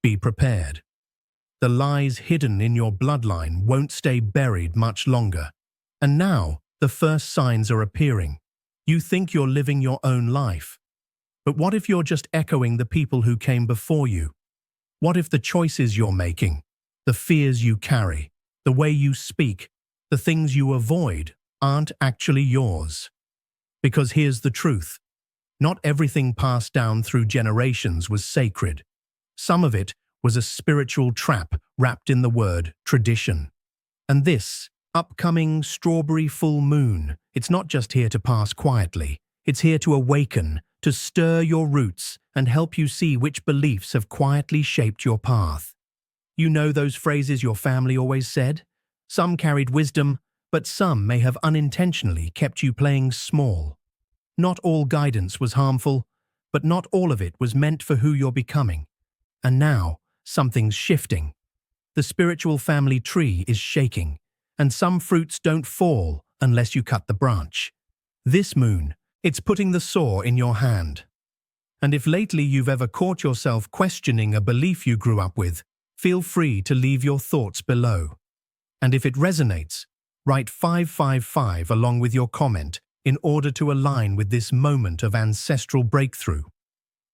Be prepared. The lies hidden in your bloodline won't stay buried much longer. And now, the first signs are appearing. You think you're living your own life. But what if you're just echoing the people who came before you? What if the choices you're making, the fears you carry, the way you speak, the things you avoid aren't actually yours? Because here's the truth. Not everything passed down through generations was sacred. Some of it was a spiritual trap wrapped in the word tradition. And this upcoming strawberry full moon, it's not just here to pass quietly. It's here to awaken, to stir your roots and help you see which beliefs have quietly shaped your path. You know those phrases your family always said? Some carried wisdom, but some may have unintentionally kept you playing small. Not all guidance was harmful, but not all of it was meant for who you're becoming. And now, something's shifting. The spiritual family tree is shaking, and some fruits don't fall unless you cut the branch. This moon, it's putting the saw in your hand. And if lately you've ever caught yourself questioning a belief you grew up with, feel free to leave your thoughts below. And if it resonates, write 555 along with your comment in order to align with this moment of ancestral breakthrough.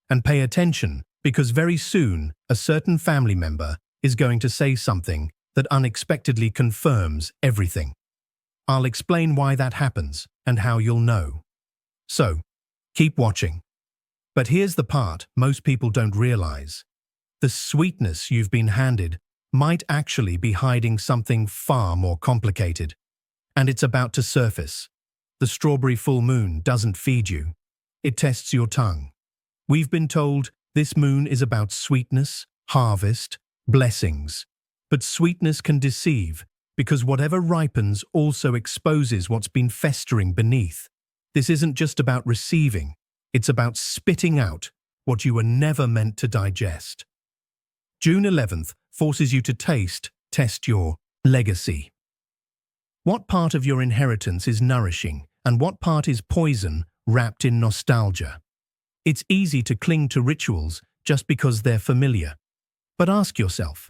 And pay attention, because very soon a certain family member is going to say something that unexpectedly confirms everything. I'll explain why that happens and how you'll know. So, keep watching. But here's the part most people don't realize. The sweetness you've been handed might actually be hiding something far more complicated. And it's about to surface. The strawberry full moon doesn't feed you. It tests your tongue. We've been told this moon is about sweetness, harvest, blessings. But sweetness can deceive, because whatever ripens also exposes what's been festering beneath. This isn't just about receiving, it's about spitting out what you were never meant to digest. June 11th forces you to test your legacy. What part of your inheritance is nourishing, and what part is poison wrapped in nostalgia? It's easy to cling to rituals just because they're familiar. But ask yourself,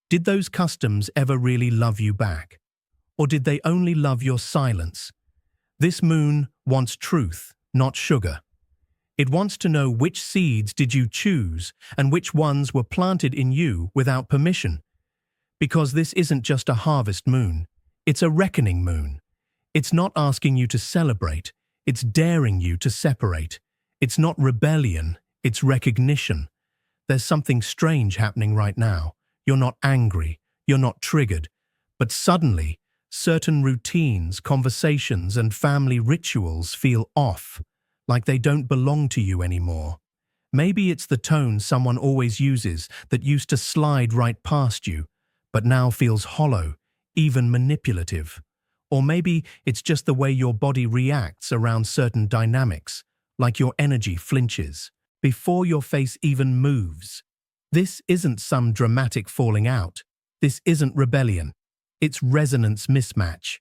did those customs ever really love you back? Or did they only love your silence? This moon wants truth, not sugar. It wants to know which seeds did you choose and which ones were planted in you without permission. Because this isn't just a harvest moon, it's a reckoning moon. It's not asking you to celebrate, it's daring you to separate. It's not rebellion, it's recognition. There's something strange happening right now. You're not angry, you're not triggered, but suddenly, certain routines, conversations, and family rituals feel off, like they don't belong to you anymore. Maybe it's the tone someone always uses that used to slide right past you, but now feels hollow, even manipulative. Or maybe it's just the way your body reacts around certain dynamics, like your energy flinches before your face even moves. This isn't some dramatic falling out. This isn't rebellion. It's resonance mismatch.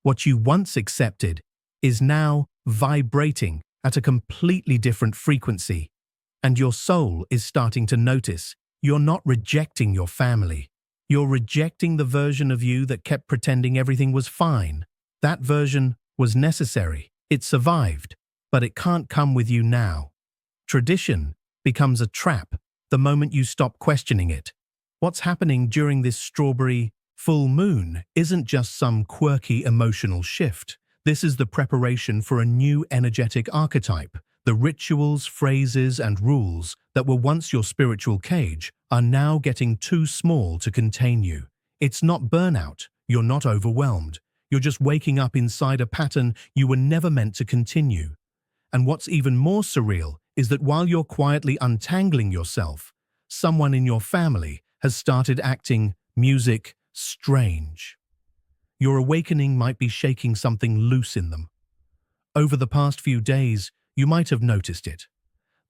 What you once accepted is now vibrating at a completely different frequency. And your soul is starting to notice you're not rejecting your family. You're rejecting the version of you that kept pretending everything was fine. That version was necessary. It survived, but it can't come with you now. Tradition becomes a trap the moment you stop questioning it. What's happening during this strawberry full moon isn't just some quirky emotional shift. This is the preparation for a new energetic archetype. The rituals, phrases, and rules that were once your spiritual cage are now getting too small to contain you. It's not burnout. You're not overwhelmed. You're just waking up inside a pattern you were never meant to continue. And what's even more surreal is that while you're quietly untangling yourself, someone in your family has started acting strange. Your awakening might be shaking something loose in them. Over the past few days, you might have noticed it.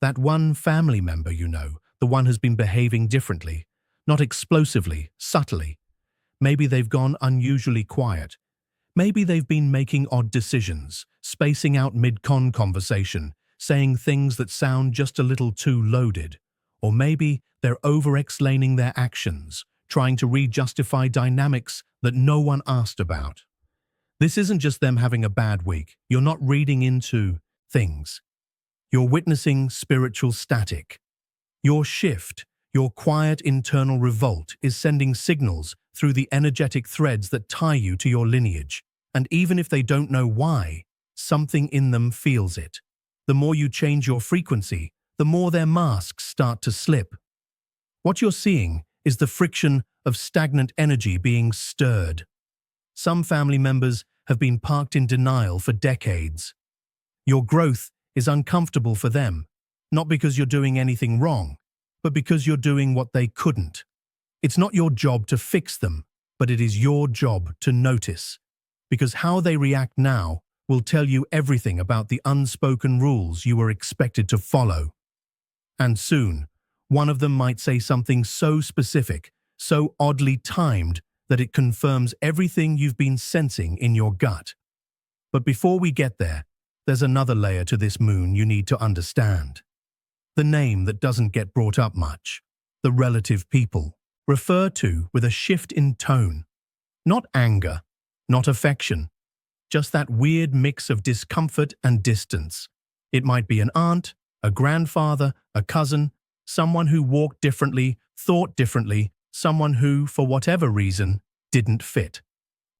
That one family member you know, the one who's been behaving differently, not explosively, subtly. Maybe they've gone unusually quiet. Maybe they've been making odd decisions, spacing out mid-con conversation, saying things that sound just a little too loaded. Or maybe they're over-explaining their actions, trying to re-justify dynamics that no one asked about. This isn't just them having a bad week. You're not reading into things. You're witnessing spiritual static. Your shift, your quiet internal revolt is sending signals through the energetic threads that tie you to your lineage. And even if they don't know why, something in them feels it. The more you change your frequency, the more their masks start to slip. What you're seeing is the friction of stagnant energy being stirred. Some family members have been parked in denial for decades. Your growth is uncomfortable for them, not because you're doing anything wrong, but because you're doing what they couldn't. It's not your job to fix them, but it is your job to notice, because how they react now will tell you everything about the unspoken rules you were expected to follow. And soon, one of them might say something so specific, so oddly timed, that it confirms everything you've been sensing in your gut. But before we get there, there's another layer to this moon you need to understand. The name that doesn't get brought up much, the relative people, refer to with a shift in tone. Not anger, not affection, just that weird mix of discomfort and distance. It might be an aunt, a grandfather, a cousin, someone who walked differently, thought differently, someone who, for whatever reason, didn't fit.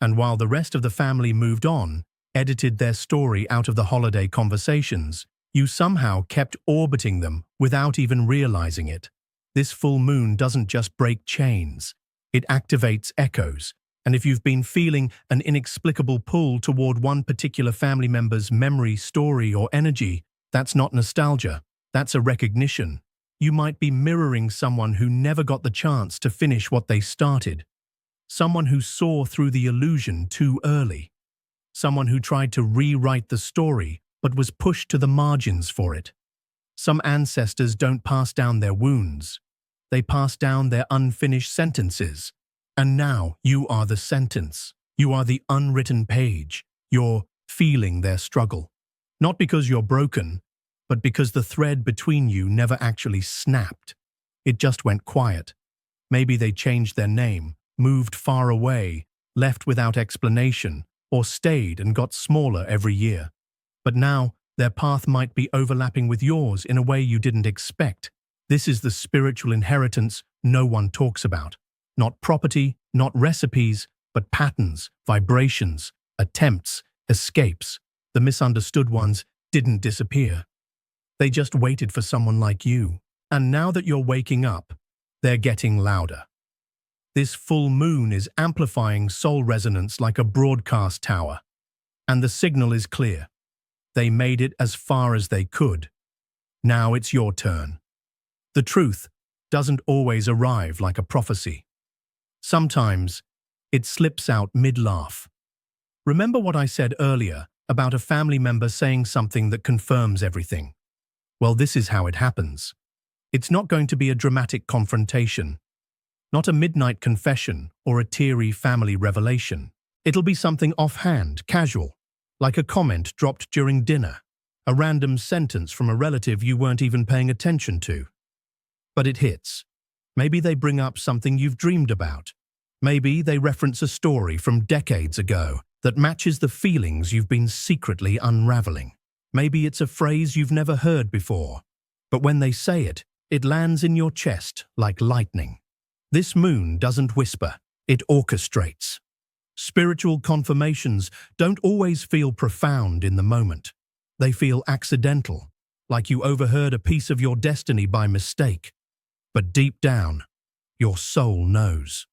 And while the rest of the family moved on, edited their story out of the holiday conversations, you somehow kept orbiting them without even realizing it. This full moon doesn't just break chains, it activates echoes. And if you've been feeling an inexplicable pull toward one particular family member's memory, story, or energy, that's not nostalgia, that's a recognition. You might be mirroring someone who never got the chance to finish what they started. Someone who saw through the illusion too early. Someone who tried to rewrite the story but was pushed to the margins for it. Some ancestors don't pass down their wounds. They pass down their unfinished sentences. And now you are the sentence. You are the unwritten page. You're feeling their struggle. Not because you're broken, but because the thread between you never actually snapped. It just went quiet. Maybe they changed their name, moved far away, left without explanation, or stayed and got smaller every year. But now, their path might be overlapping with yours in a way you didn't expect. This is the spiritual inheritance no one talks about. Not property, not recipes, but patterns, vibrations, attempts, escapes. The misunderstood ones didn't disappear. They just waited for someone like you. And now that you're waking up, they're getting louder. This full moon is amplifying soul resonance like a broadcast tower. And the signal is clear. They made it as far as they could. Now it's your turn. The truth doesn't always arrive like a prophecy. Sometimes it slips out mid-laugh. Remember what I said earlier about a family member saying something that confirms everything? Well, this is how it happens. It's not going to be a dramatic confrontation, not a midnight confession or a teary family revelation. It'll be something offhand, casual, like a comment dropped during dinner, a random sentence from a relative you weren't even paying attention to. But it hits. Maybe they bring up something you've dreamed about. Maybe they reference a story from decades ago that matches the feelings you've been secretly unraveling. Maybe it's a phrase you've never heard before. But when they say it, it lands in your chest like lightning. This moon doesn't whisper, it orchestrates. Spiritual confirmations don't always feel profound in the moment. They feel accidental, like you overheard a piece of your destiny by mistake. But deep down, your soul knows.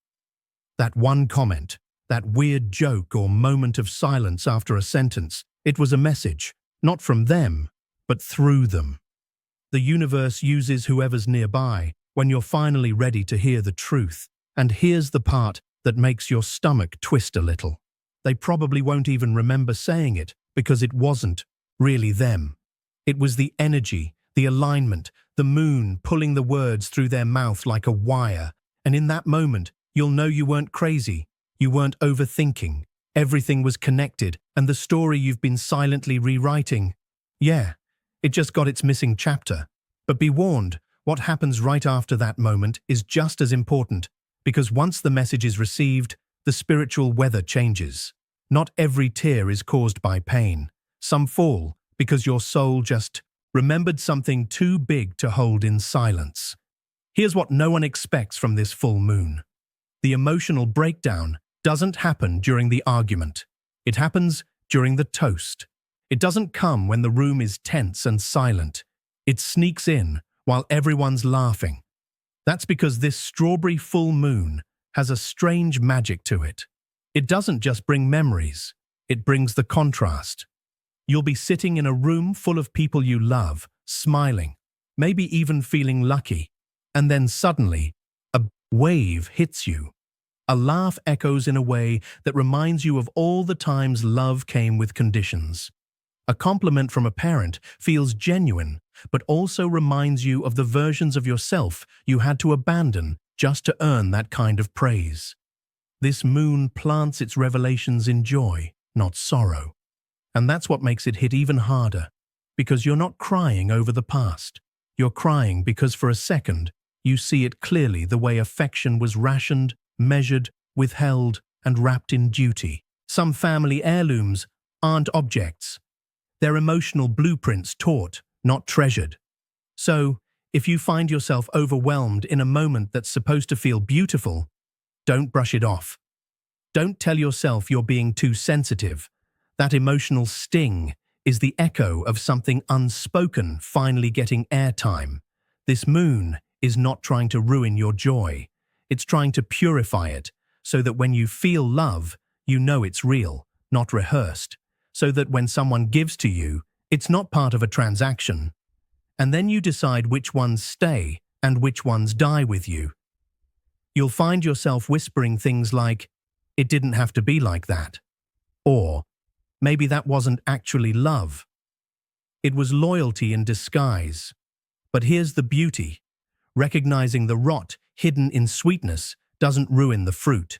That one comment, that weird joke or moment of silence after a sentence, it was a message, not from them, but through them. The universe uses whoever's nearby when you're finally ready to hear the truth. And here's the part that makes your stomach twist a little. They probably won't even remember saying it because it wasn't really them. It was the energy, the alignment, the moon pulling the words through their mouth like a wire. And in that moment, you'll know you weren't crazy. You weren't overthinking. Everything was connected, and the story you've been silently rewriting, yeah, it just got its missing chapter. But be warned, what happens right after that moment is just as important, because once the message is received, the spiritual weather changes. Not every tear is caused by pain. Some fall because your soul just remembered something too big to hold in silence. Here's what no one expects from this full moon. The emotional breakdown doesn't happen during the argument. It happens during the toast. It doesn't come when the room is tense and silent. It sneaks in while everyone's laughing. That's because this strawberry full moon has a strange magic to it. It doesn't just bring memories, it brings the contrast. You'll be sitting in a room full of people you love, smiling, maybe even feeling lucky, and then suddenly, a wave hits you. A laugh echoes in a way that reminds you of all the times love came with conditions. A compliment from a parent feels genuine, but also reminds you of the versions of yourself you had to abandon just to earn that kind of praise. This moon plants its revelations in joy, not sorrow. And that's what makes it hit even harder, because you're not crying over the past. You're crying because for a second, you see it clearly the way affection was rationed, measured, withheld, and wrapped in duty. Some family heirlooms aren't objects. They're emotional blueprints taught, not treasured. So, if you find yourself overwhelmed in a moment that's supposed to feel beautiful, don't brush it off. Don't tell yourself you're being too sensitive. That emotional sting is the echo of something unspoken finally getting airtime. This moon is not trying to ruin your joy. It's trying to purify it so that when you feel love, you know it's real, not rehearsed. So that when someone gives to you, it's not part of a transaction. And then you decide which ones stay and which ones die with you. You'll find yourself whispering things like, "It didn't have to be like that." Or, "Maybe that wasn't actually love. It was loyalty in disguise." But here's the beauty. Recognizing the rot hidden in sweetness doesn't ruin the fruit.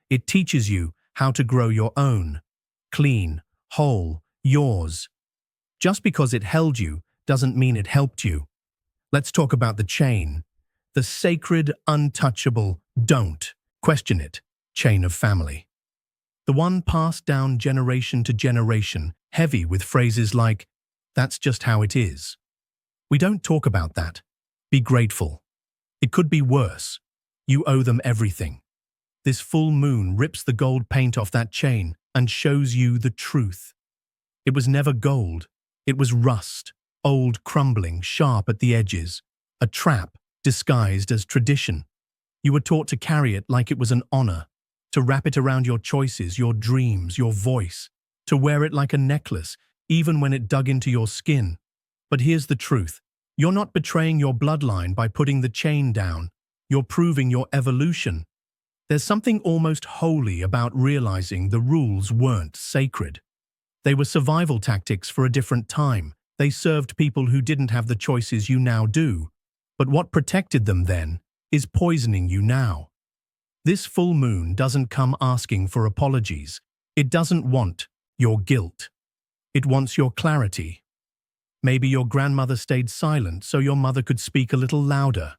It teaches you how to grow your own. Clean, whole, yours. Just because it held you doesn't mean it helped you. Let's talk about the chain. The sacred, untouchable, don't question it chain of family. The one passed down generation to generation, heavy with phrases like, "That's just how it is." We don't talk about that. Be grateful. It could be worse. You owe them everything. This full moon rips the gold paint off that chain and shows you the truth. It was never gold. It was rust, old, crumbling, sharp at the edges. A trap disguised as tradition. You were taught to carry it like it was an honor, to wrap it around your choices, your dreams, your voice, to wear it like a necklace, even when it dug into your skin. But here's the truth. You're not betraying your bloodline by putting the chain down. You're proving your evolution. There's something almost holy about realizing the rules weren't sacred. They were survival tactics for a different time. They served people who didn't have the choices you now do. But what protected them then is poisoning you now. This full moon doesn't come asking for apologies. It doesn't want your guilt. It wants your clarity. Maybe your grandmother stayed silent so your mother could speak a little louder.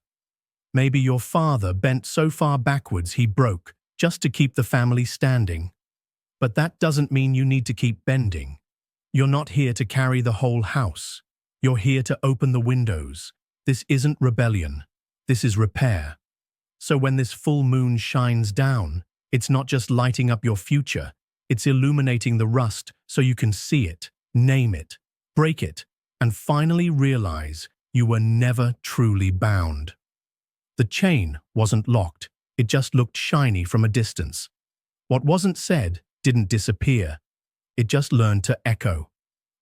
Maybe your father bent so far backwards he broke just to keep the family standing. But that doesn't mean you need to keep bending. You're not here to carry the whole house. You're here to open the windows. This isn't rebellion. This is repair. So when this full moon shines down, it's not just lighting up your future. It's illuminating the rust so you can see it, name it, break it, and finally realize you were never truly bound. The chain wasn't locked. It just looked shiny from a distance. What wasn't said didn't disappear. It just learned to echo.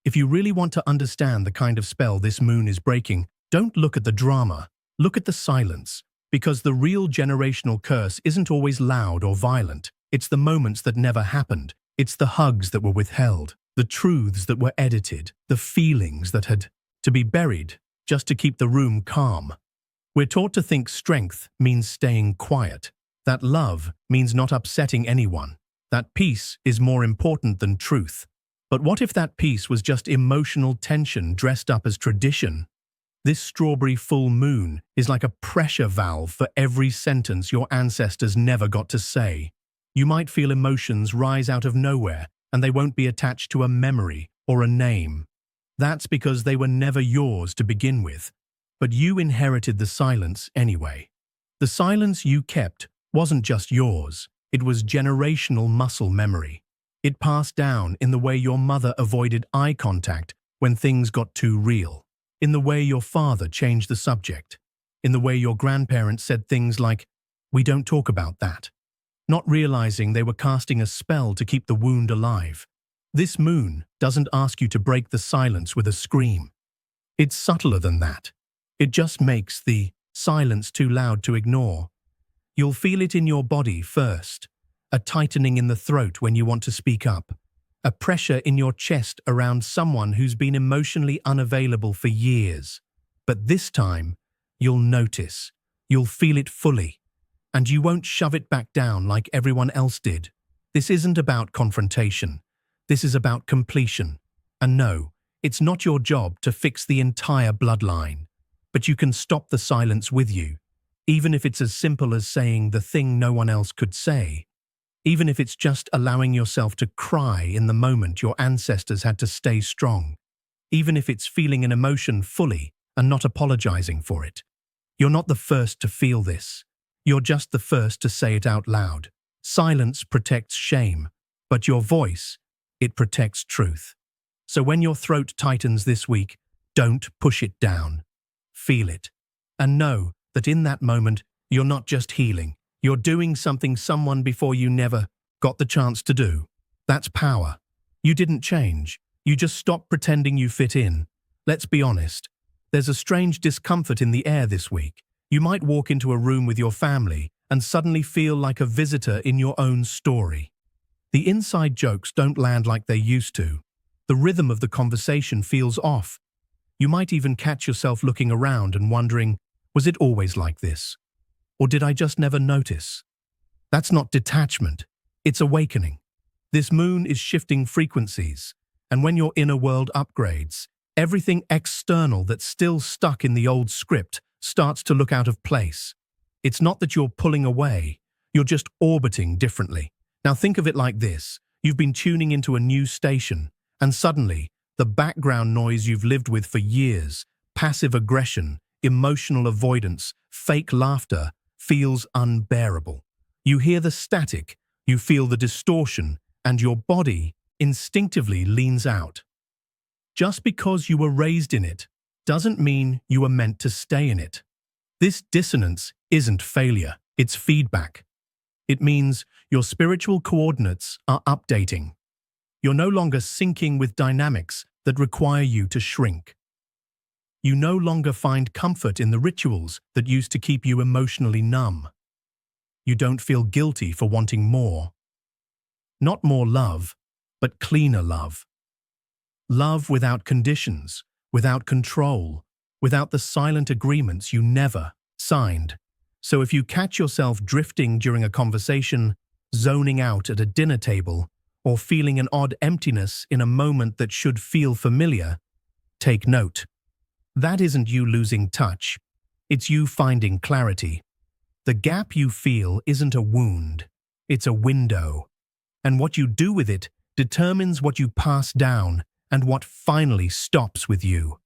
If you really want to understand the kind of spell this moon is breaking, don't look at the drama. Look at the silence. Because the real generational curse isn't always loud or violent. It's the moments that never happened. It's the hugs that were withheld, the truths that were edited, the feelings that had to be buried just to keep the room calm. We're taught to think strength means staying quiet, that love means not upsetting anyone, that peace is more important than truth. But what if that peace was just emotional tension dressed up as tradition? This strawberry full moon is like a pressure valve for every sentence your ancestors never got to say. You might feel emotions rise out of nowhere, and they won't be attached to a memory or a name. That's because they were never yours to begin with. But you inherited the silence anyway. The silence you kept wasn't just yours. It was generational muscle memory. It passed down in the way your mother avoided eye contact when things got too real, in the way your father changed the subject, in the way your grandparents said things like, "We don't talk about that," not realizing they were casting a spell to keep the wound alive. This moon doesn't ask you to break the silence with a scream. It's subtler than that. It just makes the silence too loud to ignore. You'll feel it in your body first, a tightening in the throat when you want to speak up, a pressure in your chest around someone who's been emotionally unavailable for years. But this time, you'll notice, you'll feel it fully, and you won't shove it back down like everyone else did. This isn't about confrontation. This is about completion. And no, it's not your job to fix the entire bloodline, but you can stop the silence with you, even if it's as simple as saying the thing no one else could say. Even if it's just allowing yourself to cry in the moment your ancestors had to stay strong. Even if it's feeling an emotion fully and not apologizing for it. You're not the first to feel this. You're just the first to say it out loud. Silence protects shame, but your voice, it protects truth. So when your throat tightens this week, don't push it down. Feel it. And know that in that moment, you're not just healing. You're doing something someone before you never got the chance to do. That's power. You didn't change. You just stopped pretending you fit in. Let's be honest. There's a strange discomfort in the air this week. You might walk into a room with your family and suddenly feel like a visitor in your own story. The inside jokes don't land like they used to. The rhythm of the conversation feels off. You might even catch yourself looking around and wondering, was it always like this? Or did I just never notice? That's not detachment. It's awakening. This moon is shifting frequencies, and when your inner world upgrades, everything external that's still stuck in the old script starts to look out of place. It's not that you're pulling away, you're just orbiting differently. Now think of it like this. You've been tuning into a new station, and suddenly, the background noise you've lived with for years, passive aggression, emotional avoidance, fake laughter, feels unbearable. You hear the static, you feel the distortion, and your body instinctively leans out. Just because you were raised in it doesn't mean you were meant to stay in it. This dissonance isn't failure, it's feedback. It means your spiritual coordinates are updating. You're no longer syncing with dynamics that require you to shrink. You no longer find comfort in the rituals that used to keep you emotionally numb. You don't feel guilty for wanting more. Not more love, but cleaner love. Love without conditions, without control, without the silent agreements you never signed. So if you catch yourself drifting during a conversation, zoning out at a dinner table, or feeling an odd emptiness in a moment that should feel familiar, take note. That isn't you losing touch. It's you finding clarity. The gap you feel isn't a wound. It's a window. And what you do with it determines what you pass down and what finally stops with you.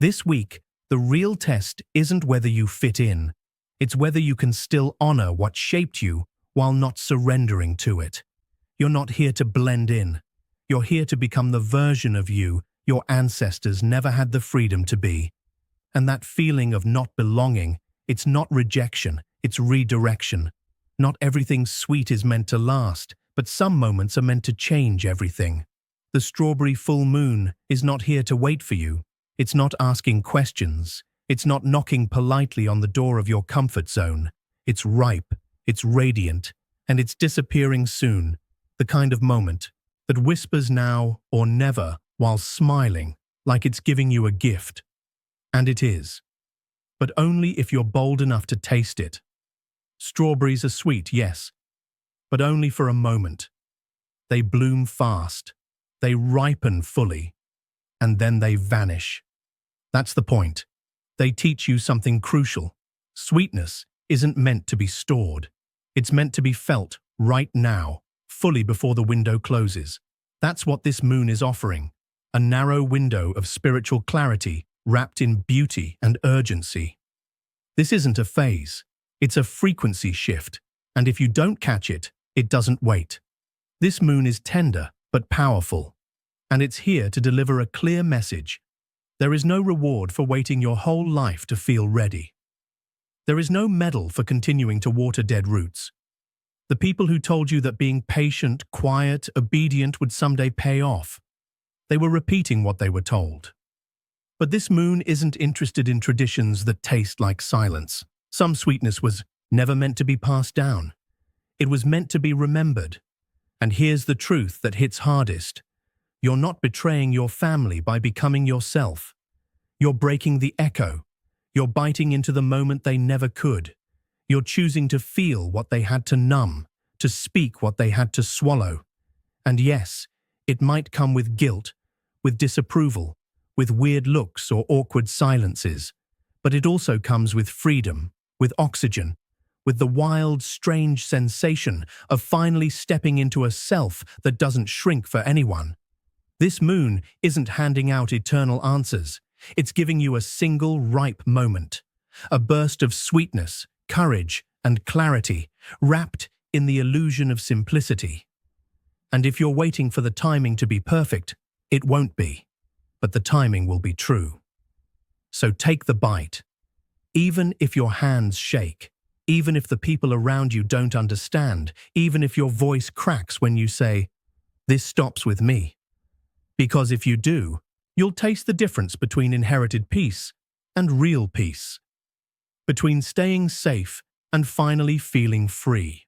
This week, the real test isn't whether you fit in. It's whether you can still honor what shaped you while not surrendering to it. You're not here to blend in. You're here to become the version of you your ancestors never had the freedom to be. And that feeling of not belonging, it's not rejection, it's redirection. Not everything sweet is meant to last, but some moments are meant to change everything. The strawberry full moon is not here to wait for you. It's not asking questions. It's not knocking politely on the door of your comfort zone. It's ripe, it's radiant, and it's disappearing soon. The kind of moment that whispers now or never while smiling like it's giving you a gift. And it is. But only if you're bold enough to taste it. Strawberries are sweet, yes, but only for a moment. They bloom fast. They ripen fully. And then they vanish. That's the point. They teach you something crucial. Sweetness isn't meant to be stored. It's meant to be felt right now, fully before the window closes. That's what this moon is offering. A narrow window of spiritual clarity wrapped in beauty and urgency. This isn't a phase. It's a frequency shift. And if you don't catch it, it doesn't wait. This moon is tender but powerful. And it's here to deliver a clear message. There is no reward for waiting your whole life to feel ready. There is no medal for continuing to water dead roots. The people who told you that being patient, quiet, obedient would someday pay off, they were repeating what they were told. But this moon isn't interested in traditions that taste like silence. Some sweetness was never meant to be passed down. It was meant to be remembered. And here's the truth that hits hardest. You're not betraying your family by becoming yourself. You're breaking the echo. You're biting into the moment they never could. You're choosing to feel what they had to numb, to speak what they had to swallow. And yes, it might come with guilt, with disapproval, with weird looks or awkward silences, but it also comes with freedom, with oxygen, with the wild, strange sensation of finally stepping into a self that doesn't shrink for anyone. This moon isn't handing out eternal answers. It's giving you a single ripe moment, a burst of sweetness, courage, and clarity, wrapped in the illusion of simplicity. And if you're waiting for the timing to be perfect, it won't be, but the timing will be true. So take the bite. Even if your hands shake, even if the people around you don't understand, even if your voice cracks when you say, "This stops with me." Because if you do, you'll taste the difference between inherited peace and real peace, between staying safe and finally feeling free.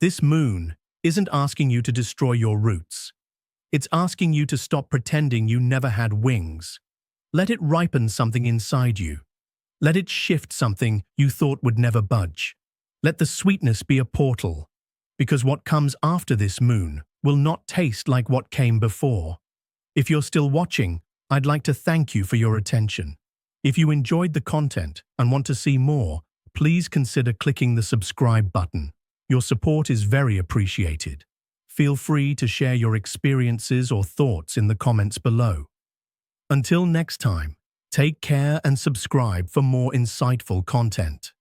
This moon isn't asking you to destroy your roots. It's asking you to stop pretending you never had wings. Let it ripen something inside you. Let it shift something you thought would never budge. Let the sweetness be a portal, because what comes after this moon will not taste like what came before. If you're still watching, I'd like to thank you for your attention. If you enjoyed the content and want to see more, please consider clicking the subscribe button. Your support is very appreciated. Feel free to share your experiences or thoughts in the comments below. Until next time, take care and subscribe for more insightful content.